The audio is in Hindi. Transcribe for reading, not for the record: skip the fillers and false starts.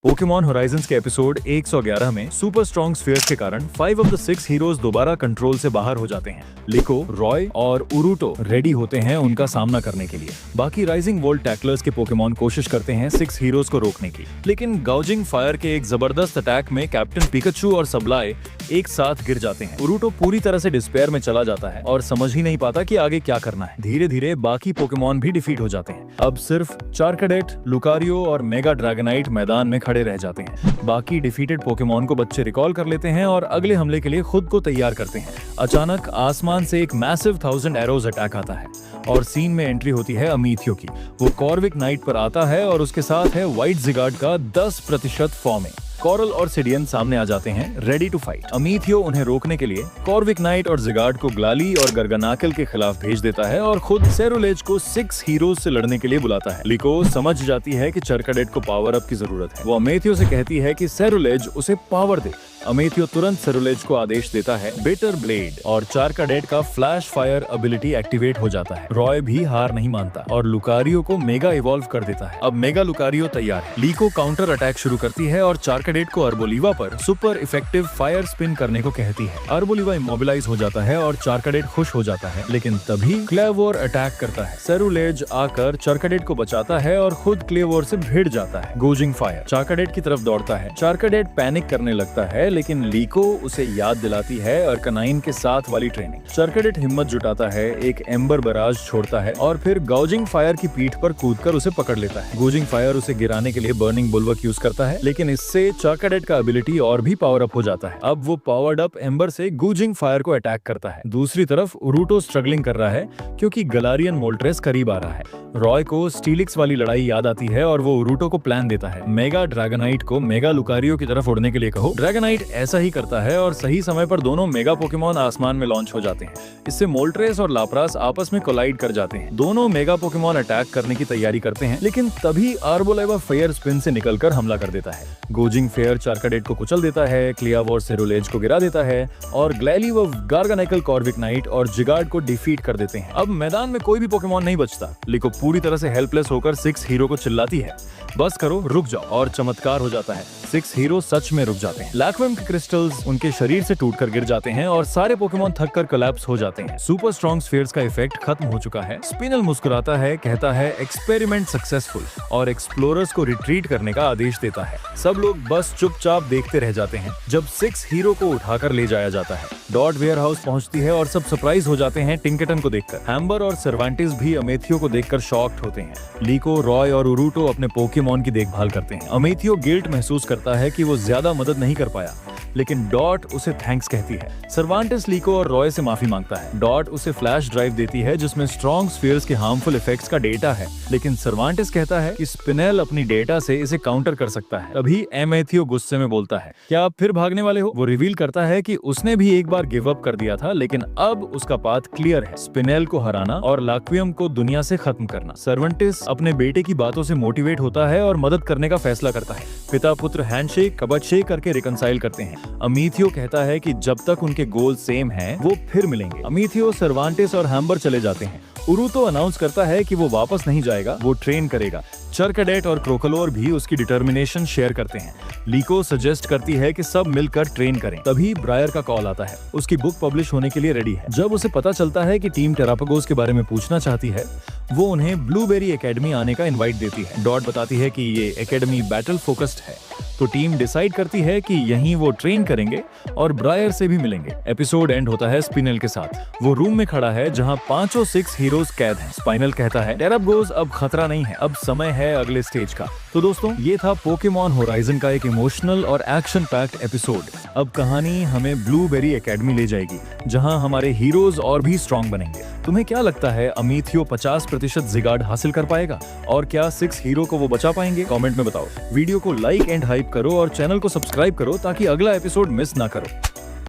पोकेमॉन होराइजन्स के एपिसोड 111 में सुपर स्ट्रॉन्ग स्फीयर्स के कारण 5 ऑफ द 6 हीरोज दोबारा कंट्रोल से बाहर हो जाते हैं। लिको, रॉय और उरुटो रेडी होते हैं उनका सामना करने के लिए। बाकी राइजिंग वोल्ट टैकलर्स के पोकेमॉन कोशिश करते हैं 6 हीरोज को रोकने की, लेकिन गाउजिंग फायर के एक जबरदस्त अटैक में कैप्टन पिकाचू और सबलाई एक साथ गिर जाते हैं। उरुटो पूरी तरह से डिस्पेयर में चला जाता है और समझ ही नहीं पाता कि आगे क्या करना है। धीरे धीरे बाकी पोकेमॉन भी डिफीट हो जाते हैं। अब सिर्फ चारकडेट, लुकारियो और मेगा ड्रैगनाइट मैदान में खड़े रह जाते हैं। बाकी डिफीटेड पोकेमॉन को बच्चे रिकॉल कर लेते हैं और अगले हमले के लिए खुद को तैयार करते हैं। अचानक आसमान से एक मैसिव 1000 एरोज अटैक आता है और सीन में एंट्री होती है अमीथियो की। वो कॉर्विक नाइट पर आता है और उसके साथ है व्हाइट जिगार्ड का 10% फॉर्म में। कॉरल और सिडियन सामने आ जाते हैं रेडी टू फाइट। अमीथियो उन्हें रोकने के लिए कॉर्विक नाइट और जिगार्ड को ग्लाली और गर्गनाकल के खिलाफ भेज देता है और खुद सेरुलेज को 6 हीरोज से लड़ने के लिए बुलाता है। लिको समझ जाती है कि चारकडेट को पावर अप की जरूरत है। वो अमीथियो से कहती है कि सेरुलेज उसे पावर दे। अमीथियो तुरंत सेरुलेज को आदेश देता है बिटर ब्लेड और चारकडेट का फ्लैश फायर एबिलिटी एक्टिवेट हो जाता है। रॉय भी हार नहीं मानता और लुकारियो को मेगा इवॉल्व कर देता है। अब मेगा लुकारियो तैयार है। लीको काउंटर अटैक शुरू करती है और चारकडेट को अर्बोलिवा पर सुपर इफेक्टिव फायर स्पिन करने को कहती है। अर्बोलिवा इमोबिलाइज हो जाता है और चारकडेट खुश हो जाता है, लेकिन तभी क्लेवोर अटैक करता है। सेरुलेज आकर चारकडेट को बचाता है और खुद क्लेवोर से भिड़ जाता है। गोजिंग फायर चारकडेट की तरफ दौड़ता है। चारकडेट पैनिक करने लगता है, लेकिन लीको उसे याद दिलाती है अर्कनाइन के साथ वाली ट्रेनिंग। चारकडेट हिम्मत जुटाता है, एक एम्बर बराज छोड़ता है और फिर गाउजिंग फायर की पीठ पर कूदकर उसे पकड़ लेता है। गोजिंग फायर उसे गिराने के लिए बर्निंग बुलवर्क यूज करता है, लेकिन इससे चारकडेट का एबिलिटी और भी पावर अप हो जाता है। अब वो पावर्ड अप एम्बर से गूजिंग फायर को अटैक करता है। दूसरी तरफ उरुटो स्ट्रगलिंग कर रहा है क्योंकि गलारियन मोल्ट्रेस करीब आ रहा है। रॉय को स्टीलिक्स वाली लड़ाई याद आती है और वो उरुटो को प्लान देता है। मेगा ड्रैगनाइट को मेगा लुकारियो की तरफ उड़ने के लिए कहो। ड्रैगनाइट ऐसा ही करता है और सही समय पर दोनों मेगा पोकेमॉन आसमान में लॉन्च हो जाते हैं। इससे मोल्ट्रेस और लाप्रास आपस में कोलाइड कर जाते हैं। दोनों मेगा पोकेमॉन अटैक करने की तैयारी करते हैं, लेकिन तभी अर्बोलेवा फायर स्पिन से निकलकर हमला कर देता है। गोजिंग फेयर चारकडेट को कुचल देता है, क्लियावोर सेरुलेज को गिरा देता है और ग्लैली व गार्गानाइकल कॉर्विक नाइट और जिगार्ड को डिफीट कर देते हैं। अब मैदान में कोई भी पोकेमॉन नहीं बचता। लिको पूरी तरह से हेल्पलेस होकर 6 हीरो को चिल्लाती है, बस करो, रुक जाओ, और चमत्कार हो जाता है। 6 हीरो सच में रुक जाते हैं। लैक्विम के क्रिस्टल्स उनके शरीर से टूटकर गिर जाते हैं और सारे पोकेमॉन थक कर कोलैप्स हो जाते हैं। सुपर स्ट्रॉन्ग स्फीयर्स का इफेक्ट खत्म हो चुका है। स्पिनल मुस्कुराता है, कहता है एक्सपेरिमेंट सक्सेसफुल और एक्सप्लोरर्स को रिट्रीट करने का आदेश देता है। सब लोग बस चुपचाप देखते रह जाते हैं जब 6 हीरो को उठाकर ले जाया जाता है। डॉट वेयर हाउस पहुंचती है और सब सरप्राइज हो जाते हैं टिंकेटन को देखकर। हैम्बर और सर्वांटिस भी अमेथियो को देखकर शॉक्ड होते हैं। लीको, रॉय और उरुटो अपने पोकेमॉन की देखभाल करते हैं। अमेथियो गिल्ट महसूस करता है कि वो ज्यादा मदद नहीं कर पाया, लेकिन डॉट उसे थैंक्स कहती है। सर्वांटिस लीको और रॉय से माफी मांगता है। डॉट उसे फ्लैश ड्राइव देती है जिसमें स्ट्रॉन्ग स्फीयर्स के हार्मफुल इफेक्ट्स का डेटा है, लेकिन सर्वांटिस कहता है कि स्पिनेल अपनी डेटा से इसे काउंटर कर सकता है। तभी एमेथियो गुस्से में बोलता है, क्या आप फिर भागने वाले हो? वो रिवील करता है कि उसने भी एक बार गिव अप कर दिया था, लेकिन अब उसका पाथ क्लियर है, स्पिनेल को हराना और लाक्वियम को दुनिया से खत्म करना। सर्वांटिस अपने बेटे की बातों से मोटिवेट होता है और मदद करने का फैसला करता है। पिता पुत्र हैंडशेक, कबड शेक करके रिकंसाइल करते हैं। अमीथियो कहता है कि जब तक उनके गोल सेम हैं, वो फिर मिलेंगे। अमीथियो, सर्वांटिस और हैम्बर चले जाते हैं। उरुटो अनाउंस करता है कि वो वापस नहीं जाएगा, वो ट्रेन करेगा। चारकडेट और क्रोकोलोर भी उसकी डिटर्मिनेशन शेयर करते हैं। लीको सजेस्ट करती है कि सब मिलकर ट्रेन करें। तभी ब्रायर का कॉल आता है, उसकी बुक पब्लिश होने के लिए रेडी है। जब उसे पता चलता है कि टीम टेरापागोस के बारे में पूछना चाहती है, वो उन्हें ब्लूबेरी एकेडमी आने का इनवाइट देती है। डॉट बताती है कि ये एकेडमी बैटल फोकस्ड है, तो टीम डिसाइड करती है कि यहीं वो ट्रेन करेंगे और ब्रायर से भी मिलेंगे। एपिसोड एंड होता है स्पिनल के साथ। वो रूम में खड़ा है जहां 5 6 हीरोज कैद हैं। स्पाइनल कहता है टेरापागोस अब खतरा नहीं है, अब समय है अगले स्टेज का। तो दोस्तों, ये था पोकेमॉन होराइजन का एक इमोशनल और एक्शन पैक्ड एपिसोड। अब कहानी हमें ब्लूबेरी एकेडमी ले जाएगी, जहां हमारे हीरोज और भी स्ट्रॉन्ग बनेंगे। तुम्हें क्या लगता है, अमीथियो 50% जिगार्ड हासिल कर पाएगा और क्या 6 हीरो को वो बचा पाएंगे? कमेंट में बताओ। वीडियो को लाइक एंड हाइप करो और चैनल को सब्सक्राइब करो ताकि अगला एपिसोड मिस ना करो।